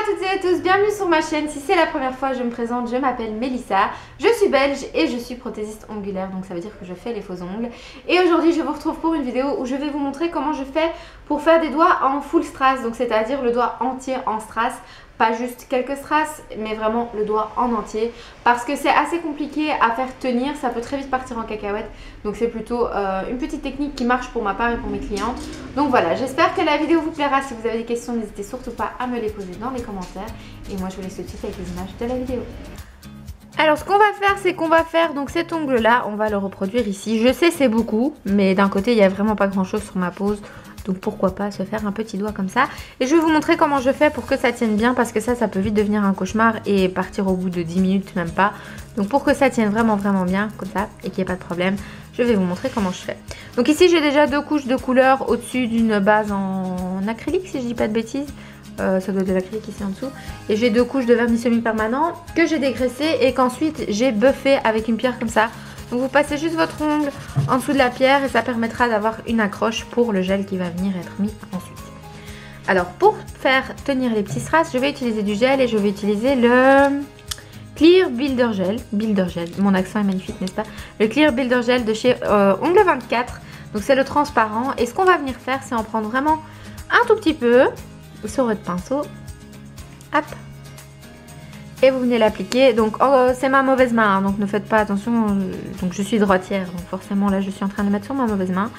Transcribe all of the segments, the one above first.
à toutes et à tous, bienvenue sur ma chaîne. Si c'est la première fois, je me présente, je m'appelle Mélissa, je suis belge et je suis prothésiste ongulaire, donc ça veut dire que je fais les faux ongles. Et aujourd'hui je vous retrouve pour une vidéo où je vais vous montrer comment je fais pour faire des doigts en full strass, donc c'est-à-dire le doigt entier en strass. Pas juste quelques strass, mais vraiment le doigt en entier. Parce que c'est assez compliqué à faire tenir, ça peut très vite partir en cacahuète. Donc c'est plutôt une petite technique qui marche pour ma part et pour mes clientes. Donc voilà, j'espère que la vidéo vous plaira. Si vous avez des questions, n'hésitez surtout pas à me les poser dans les commentaires. Et moi je vous laisse tout de suite avec les images de la vidéo. Alors ce qu'on va faire, c'est qu'on va faire donc cet ongle là, on va le reproduire ici. Je sais c'est beaucoup, mais d'un côté il n'y a vraiment pas grand chose sur ma pose. Donc pourquoi pas se faire un petit doigt comme ça. Et je vais vous montrer comment je fais pour que ça tienne bien. Parce que ça peut vite devenir un cauchemar et partir au bout de 10 minutes même pas. Donc pour que ça tienne vraiment bien comme ça et qu'il n'y ait pas de problème, je vais vous montrer comment je fais. Donc ici j'ai déjà deux couches de couleur au-dessus d'une base en acrylique si je dis pas de bêtises. Ça doit être de l'acrylique ici en dessous. Et j'ai deux couches de vernis semi-permanent que j'ai dégraissé et qu'ensuite j'ai buffé avec une pierre comme ça. Donc vous passez juste votre ongle en dessous de la pierre et ça permettra d'avoir une accroche pour le gel qui va venir être mis ensuite. Alors pour faire tenir les petits strass, je vais utiliser du gel et je vais utiliser le Clear Builder Gel. Mon accent est magnifique, n'est-ce pas? Le Clear Builder Gel de chez Ongle 24. Donc c'est le transparent. Et ce qu'on va venir faire, c'est en prendre vraiment un tout petit peu sur votre pinceau. Hop. Et vous venez l'appliquer. Donc c'est ma mauvaise main, hein, donc ne faites pas attention. Donc je suis droitière, donc forcément là je suis en train de le mettre sur ma mauvaise main.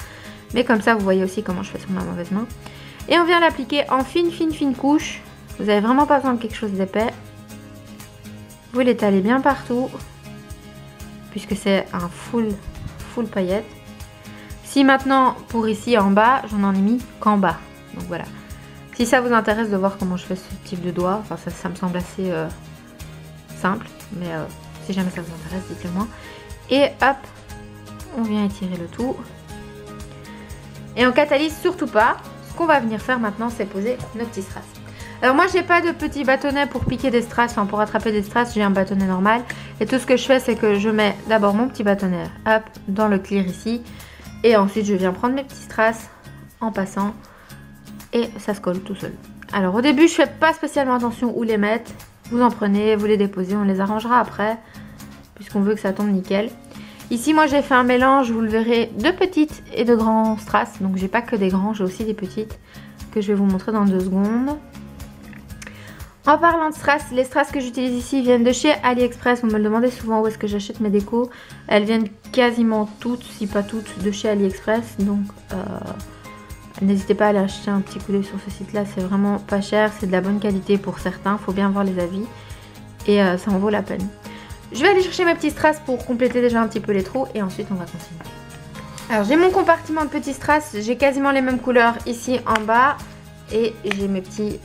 Mais comme ça vous voyez aussi comment je fais sur ma mauvaise main. Et on vient l'appliquer en fine couche. Vous n'avez vraiment pas besoin de quelque chose d'épais. Vous l'étalez bien partout. Puisque c'est un full paillette. Si maintenant pour ici en bas, j'en ai mis qu'en bas. Donc voilà. Si ça vous intéresse de voir comment je fais ce type de doigt, enfin ça me semble assez simple, mais si jamais ça vous intéresse, dites-le moi. Et hop, on vient étirer le tout. Et on catalyse surtout pas. Ce qu'on va venir faire maintenant, c'est poser nos petits strass. Alors moi, j'ai pas de petits bâtonnets pour piquer des strass, enfin pour attraper des strass, j'ai un bâtonnet normal. Et tout ce que je fais, c'est que je mets d'abord mon petit bâtonnet, hop, dans le clear ici. Et ensuite, je viens prendre mes petits strass en passant. Et ça se colle tout seul. Alors au début, je fais pas spécialement attention où les mettre. Vous en prenez, vous les déposez, on les arrangera après, puisqu'on veut que ça tombe nickel. Ici, moi, j'ai fait un mélange, vous le verrez, de petites et de grands strass. Donc, j'ai pas que des grands, j'ai aussi des petites que je vais vous montrer dans 2 secondes. En parlant de strass, les strass que j'utilise ici viennent de chez AliExpress. Vous me le demandez souvent où est-ce que j'achète mes décos. Elles viennent quasiment toutes, si pas toutes, de chez AliExpress. Donc, n'hésitez pas à aller acheter un petit coup d'œil sur ce site là, c'est vraiment pas cher, c'est de la bonne qualité pour certains, faut bien voir les avis et ça en vaut la peine. Je vais aller chercher mes petits strass pour compléter déjà un petit peu les trous et ensuite on va continuer. Alors j'ai mon compartiment de petits strass, j'ai quasiment les mêmes couleurs ici en bas et j'ai mes petits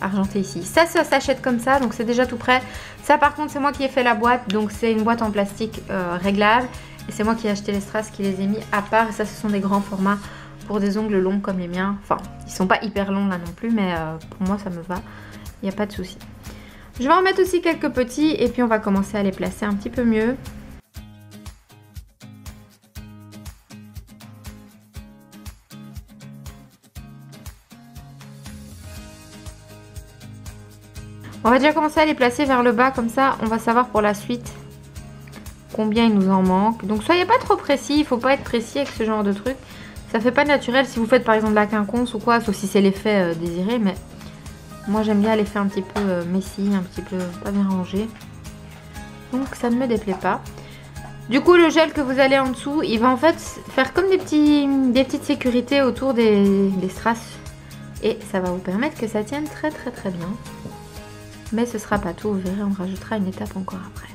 argentés ici. Ça s'achète comme ça, donc c'est déjà tout prêt. Ça par contre c'est moi qui ai fait la boîte, donc c'est une boîte en plastique réglable et c'est moi qui ai acheté les strass, qui les ai mis à part et ça ce sont des grands formats. Pour des ongles longs comme les miens, enfin ils sont pas hyper longs là non plus, mais pour moi ça me va, il n'y a pas de souci. Je vais en mettre aussi quelques petits et puis on va commencer à les placer un petit peu mieux. On va déjà commencer à les placer vers le bas, comme ça on va savoir pour la suite combien il nous en manque. Donc soyez pas trop précis, il faut pas être précis avec ce genre de truc. Ça fait pas naturel si vous faites par exemple la quinconce ou quoi, sauf si c'est l'effet désiré, mais moi j'aime bien l'effet un petit peu messy, un petit peu pas bien rangé. Donc ça ne me déplaît pas. Du coup le gel que vous allez en dessous, il va en fait faire comme des petites sécurités autour des strass. Et ça va vous permettre que ça tienne très bien. Mais ce sera pas tout, vous verrez, on rajoutera une étape encore après.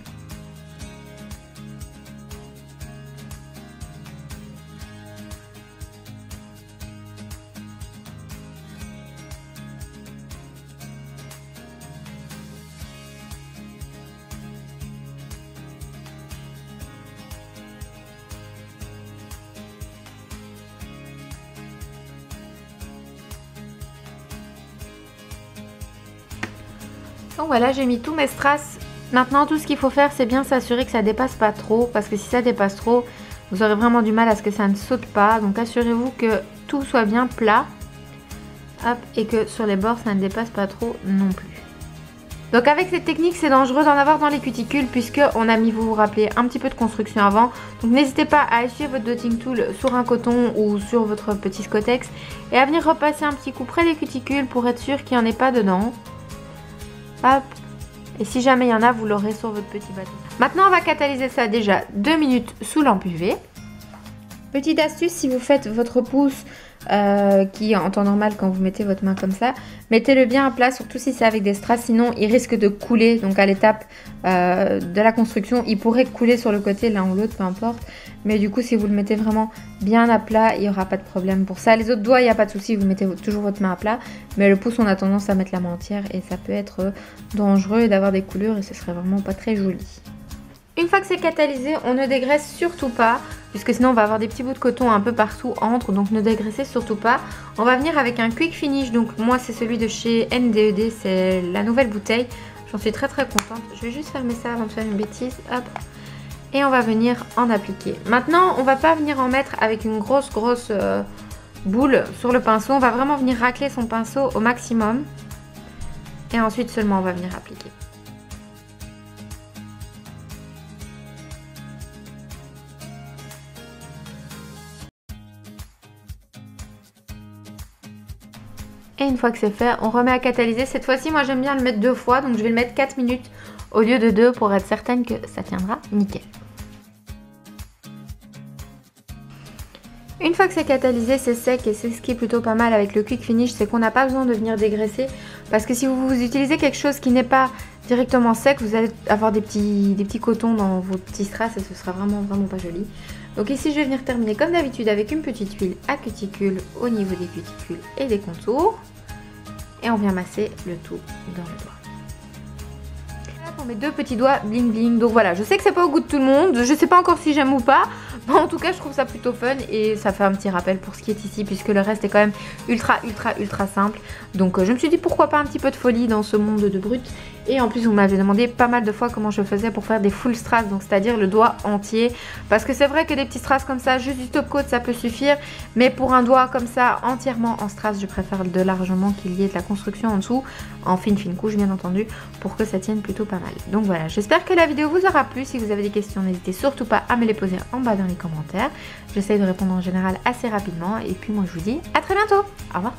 Donc voilà, j'ai mis tous mes strass. Maintenant, tout ce qu'il faut faire, c'est bien s'assurer que ça dépasse pas trop. Parce que si ça dépasse trop, vous aurez vraiment du mal à ce que ça ne saute pas. Donc assurez-vous que tout soit bien plat. Hop, et que sur les bords, ça ne dépasse pas trop non plus. Donc avec cette technique, c'est dangereux d'en avoir dans les cuticules puisque on a mis, vous vous rappelez, un petit peu de construction avant. Donc n'hésitez pas à essuyer votre dotting tool sur un coton ou sur votre petit Scottex et à venir repasser un petit coup près des cuticules pour être sûr qu'il n'y en ait pas dedans. Hop. Et si jamais il y en a, vous l'aurez sur votre petit bâton. Maintenant, on va catalyser ça déjà 2 minutes sous lampe UV. Petite astuce, si vous faites votre pouce qui en temps normal quand vous mettez votre main comme ça, mettez-le bien à plat, surtout si c'est avec des strass, sinon il risque de couler. Donc à l'étape de la construction, il pourrait couler sur le côté, l'un ou l'autre, peu importe. Mais du coup, si vous le mettez vraiment bien à plat, il n'y aura pas de problème pour ça. Les autres doigts, il n'y a pas de souci, vous mettez toujours votre main à plat. Mais le pouce, on a tendance à mettre la main entière et ça peut être dangereux et d'avoir des coulures et ce serait vraiment pas très joli. Une fois que c'est catalysé, on ne dégraisse surtout pas, puisque sinon on va avoir des petits bouts de coton un peu partout entre, donc ne dégraissez surtout pas. On va venir avec un quick finish, donc moi c'est celui de chez NDED, c'est la nouvelle bouteille. J'en suis très contente. Je vais juste fermer ça avant de faire une bêtise, hop. Et on va venir en appliquer. Maintenant, on va pas venir en mettre avec une grosse boule sur le pinceau, on va vraiment venir racler son pinceau au maximum. Et ensuite seulement on va venir appliquer. Et une fois que c'est fait, on remet à catalyser. Cette fois-ci, moi j'aime bien le mettre 2 fois, donc je vais le mettre 4 minutes au lieu de 2 pour être certaine que ça tiendra nickel. Une fois que c'est catalysé, c'est sec et c'est ce qui est plutôt pas mal avec le quick finish, c'est qu'on n'a pas besoin de venir dégraisser. Parce que si vous utilisez quelque chose qui n'est pas directement sec, vous allez avoir des petits cotons dans vos petits strass et ce sera vraiment pas joli. Donc ici je vais venir terminer comme d'habitude avec une petite huile à cuticule au niveau des cuticules et des contours. Et on vient masser le tout dans le doigt. Là pour mes 2 petits doigts bling bling. Donc voilà, je sais que c'est pas au goût de tout le monde, je sais pas encore si j'aime ou pas. Mais en tout cas je trouve ça plutôt fun et ça fait un petit rappel pour ce qui est ici puisque le reste est quand même ultra simple. Donc je me suis dit pourquoi pas un petit peu de folie dans ce monde de brut. Et en plus vous m'avez demandé pas mal de fois comment je faisais pour faire des full strass, donc c'est-à-dire le doigt entier. Parce que c'est vrai que des petits strass comme ça, juste du top coat ça peut suffire. Mais pour un doigt comme ça entièrement en strass, je préfère de largement qu'il y ait de la construction en dessous. En fine couche bien entendu, pour que ça tienne plutôt pas mal. Donc voilà, j'espère que la vidéo vous aura plu. Si vous avez des questions, n'hésitez surtout pas à me les poser en bas dans les commentaires. J'essaye de répondre en général assez rapidement. Et puis moi je vous dis à très bientôt. Au revoir.